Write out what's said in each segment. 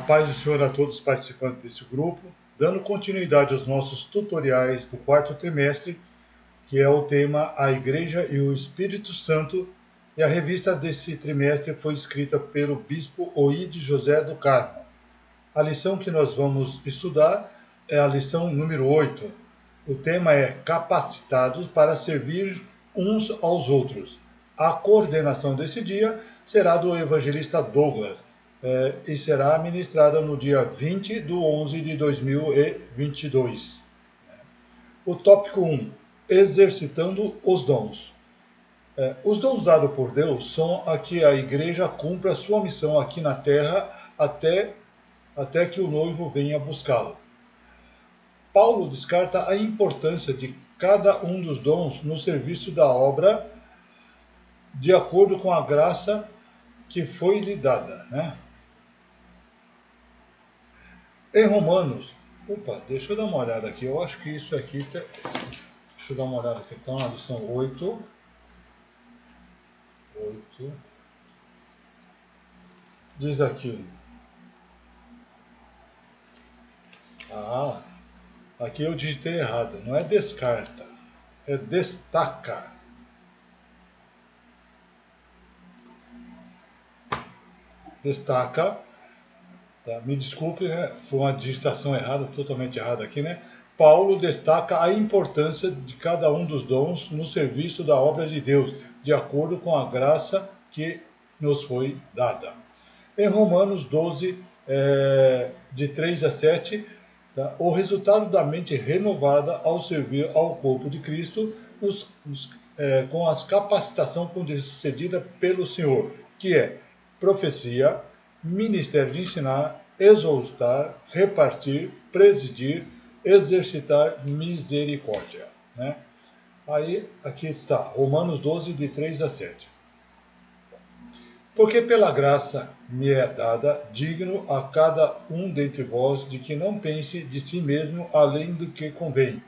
paz do Senhor a todos os participantes desse grupo, dando continuidade aos nossos tutoriais do quarto trimestre, que é o tema A Igreja e o Espírito Santo, e a revista desse trimestre foi escrita pelo bispo Oide José do Carmo. A lição que nós vamos estudar é a lição número 8. O tema é Capacitados para servir uns aos outros. A coordenação desse dia será do evangelista Douglas e será ministrada no dia 20 de 11 de 2022. O tópico 1, exercitando os dons. Os dons dados por Deus são a que a igreja cumpra sua missão aqui na terra até que o noivo venha buscá-lo. Paulo descarta a importância de cada um dos dons no serviço da obra de acordo com a graça que foi lhe dada, né? Em Romanos, deixa eu dar uma olhada aqui, eu acho que isso aqui, deixa eu dar uma olhada aqui, então na lição 8, diz aqui, aqui eu digitei errado, não é descarta, é destaca. Destaca, tá? Me desculpe, né? Foi uma digitação errada, totalmente errada aqui, né? Paulo destaca a importância de cada um dos dons no serviço da obra de Deus, de acordo com a graça que nos foi dada. Em Romanos 12, de 3 a 7, tá? O resultado da mente renovada ao servir ao corpo de Cristo com as capacitação concedida pelo Senhor, que é profecia, ministério de ensinar, exortar, repartir, presidir, exercitar misericórdia, né? Aí, aqui está, Romanos 12, de 3 a 7. Porque pela graça me é dada, digno a cada um dentre vós de que não pense de si mesmo além do que convém.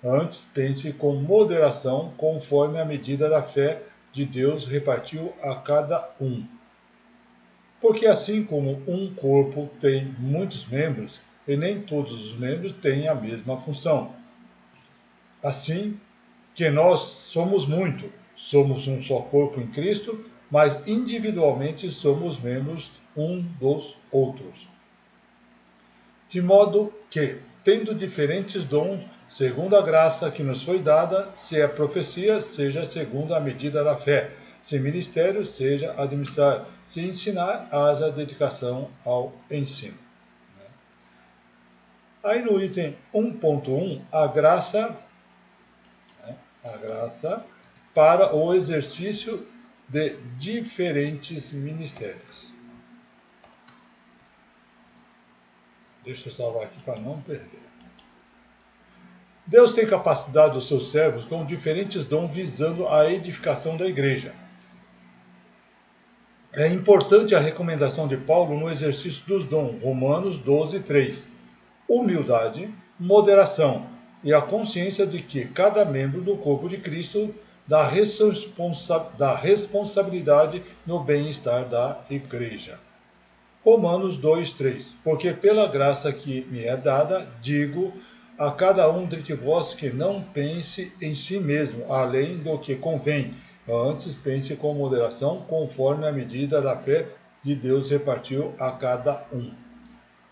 Antes pense com moderação, conforme a medida da fé de Deus repartiu a cada um. Porque assim como um corpo tem muitos membros, e nem todos os membros têm a mesma função. Assim que nós somos somos um só corpo em Cristo, mas individualmente somos membros um dos outros. De modo que, tendo diferentes dons, segundo a graça que nos foi dada, se é profecia, seja segundo a medida da fé. Se ministério, seja administrar. Se ensinar, haja dedicação ao ensino. Aí no item 1.1, a graça para o exercício de diferentes ministérios. Deixa eu salvar aqui para não perder. Deus tem capacitado os seus servos com diferentes dons visando a edificação da igreja. É importante a recomendação de Paulo no exercício dos dons, Romanos 12, 3. Humildade, moderação e a consciência de que cada membro do corpo de Cristo dá responsabilidade no bem-estar da igreja. Romanos 2, 3. Porque pela graça que me é dada, digo a cada um dentre vós que não pense em si mesmo, além do que convém. Antes pense com moderação, conforme a medida da fé de Deus repartiu a cada um.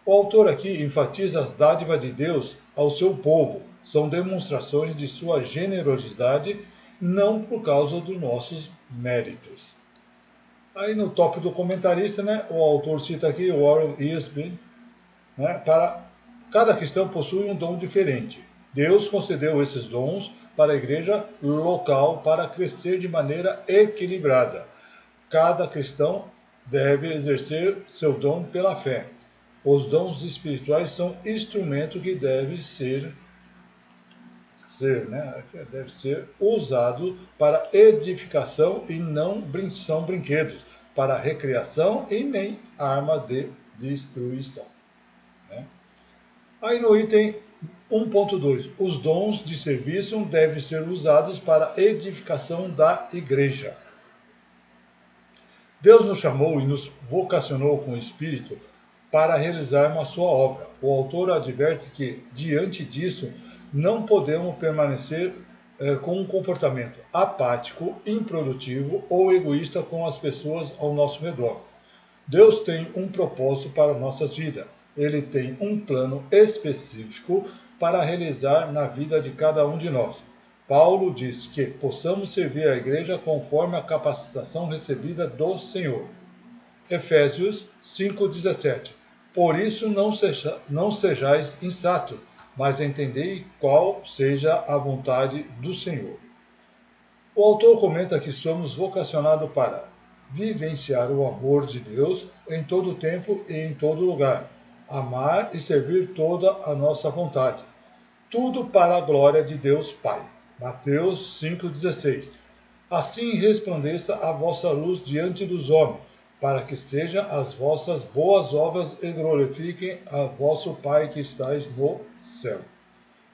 O autor aqui enfatiza as dádivas de Deus ao seu povo. São demonstrações de sua generosidade, não por causa dos nossos méritos. Aí no tópico do comentarista, né, o autor cita aqui Warren Wiersbe, né, para cada cristão possui um dom diferente. Deus concedeu esses dons para a igreja local para crescer de maneira equilibrada. Cada cristão deve exercer seu dom pela fé. Os dons espirituais são instrumentos que devem ser usados para edificação e não são brinquedos, para recreação e nem arma de destruição. Aí no item 1.2, os dons de serviço devem ser usados para a edificação da igreja. Deus nos chamou e nos vocacionou com o Espírito para realizarmos a sua obra. O autor adverte que, diante disso, não podemos permanecer com um comportamento apático, improdutivo ou egoísta com as pessoas ao nosso redor. Deus tem um propósito para nossas vidas. Ele tem um plano específico para realizar na vida de cada um de nós. Paulo diz que possamos servir a igreja conforme a capacitação recebida do Senhor. Efésios 5,17. Por isso não sejais insatos, mas entendei qual seja a vontade do Senhor. O autor comenta que somos vocacionados para vivenciar o amor de Deus em todo tempo e em todo lugar, amar e servir toda a nossa vontade, tudo para a glória de Deus Pai. Mateus 5,16. Assim resplandeça a vossa luz diante dos homens, para que sejam as vossas boas obras e glorifiquem a vosso Pai que estais no céu.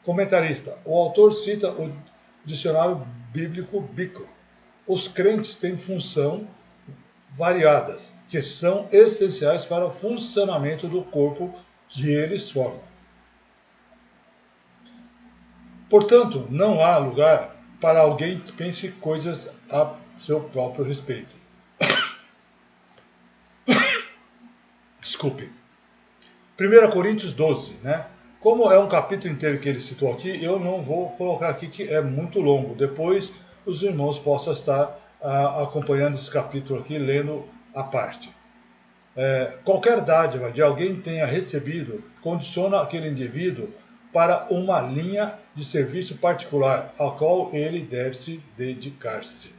Comentarista. O autor cita o dicionário bíblico Bico. Os crentes têm função variadas, que são essenciais para o funcionamento do corpo que eles formam. Portanto, não há lugar para alguém que pense coisas a seu próprio respeito. Desculpe. 1 Coríntios 12, né? Como é um capítulo inteiro que ele citou aqui, eu não vou colocar aqui que é muito longo. Depois os irmãos possam estar acompanhando esse capítulo aqui, lendo a parte. Qualquer dádiva de alguém tenha recebido condiciona aquele indivíduo para uma linha de serviço particular, a qual ele deve se dedicar-se.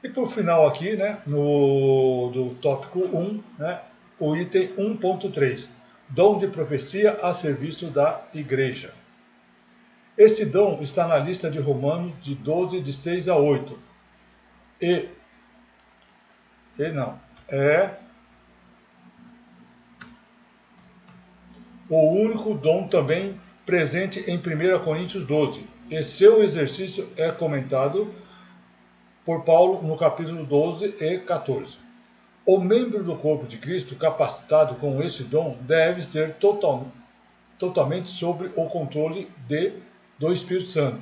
E por final aqui, né, do tópico 1, né, o item 1.3, dom de profecia a serviço da igreja. Esse dom está na lista de Romanos de 12, de 6 a 8. É o único dom também presente em 1 Coríntios 12. E seu exercício é comentado por Paulo no capítulo 12 e 14. O membro do corpo de Cristo capacitado com esse dom deve ser totalmente sob o controle do Espírito Santo,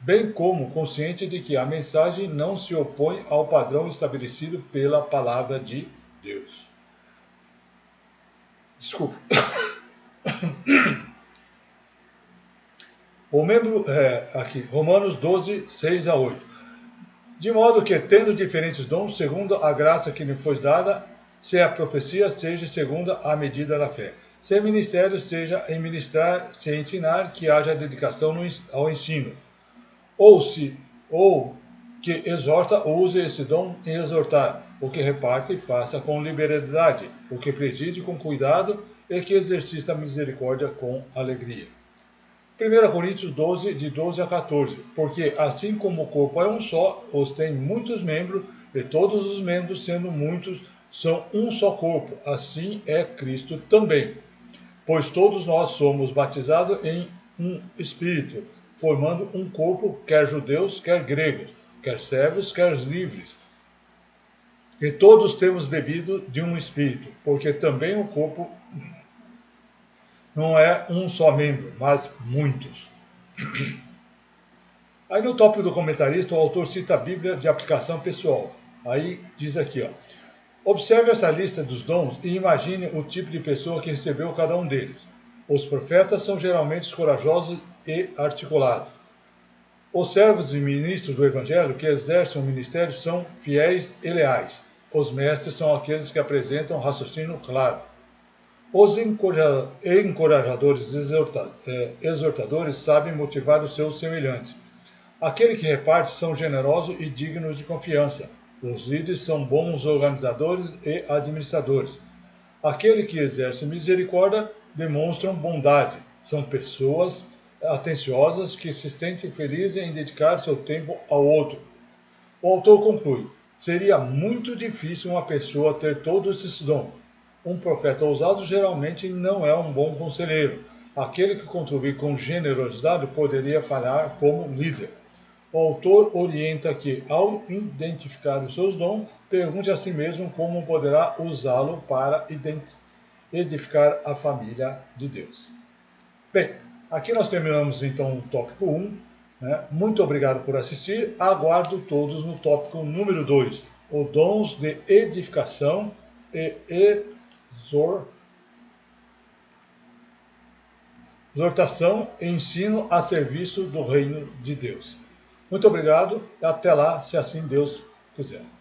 bem como consciente de que a mensagem não se opõe ao padrão estabelecido pela palavra de Deus. Desculpa. O membro, aqui, Romanos 12, 6 a 8. De modo que, tendo diferentes dons, segundo a graça que lhe foi dada, se a profecia seja segundo a medida da fé. Se ministério seja em ministrar, se ensinar, que haja dedicação ao ensino. Ou que exorta, use esse dom em exortar. O que reparte, faça com liberalidade. O que preside, com cuidado, e que exercita a misericórdia com alegria. 1 Coríntios 12, de 12 a 14. Porque assim como o corpo é um só, os tem muitos membros, e todos os membros, sendo muitos, são um só corpo. Assim é Cristo também. Pois todos nós somos batizados em um Espírito, formando um corpo, quer judeus, quer gregos, quer servos, quer livres. E todos temos bebido de um Espírito, porque também o corpo não é um só membro, mas muitos. Aí no tópico do comentarista, o autor cita a Bíblia de aplicação pessoal. Aí diz aqui, ó. Observe essa lista dos dons e imagine o tipo de pessoa que recebeu cada um deles. Os profetas são geralmente corajosos e articulados. Os servos e ministros do Evangelho que exercem o ministério são fiéis e leais. Os mestres são aqueles que apresentam raciocínio claro. Os encorajadores exortadores sabem motivar os seus semelhantes. Aqueles que repartem são generosos e dignos de confiança. Os líderes são bons organizadores e administradores. Aqueles que exercem misericórdia demonstram bondade. São pessoas atenciosas que se sentem felizes em dedicar seu tempo ao outro. O autor conclui: seria muito difícil uma pessoa ter todos esses dons. Um profeta ousado geralmente não é um bom conselheiro. Aquele que contribui com generosidade poderia falhar como líder. O autor orienta que, ao identificar os seus dons, pergunte a si mesmo como poderá usá-lo para edificar a família de Deus. Bem, aqui nós terminamos então o tópico 1. Né? Muito obrigado por assistir. Aguardo todos no tópico número 2, o dons de edificação e exortação e ensino a serviço do reino de Deus. Muito obrigado e até lá, se assim Deus quiser.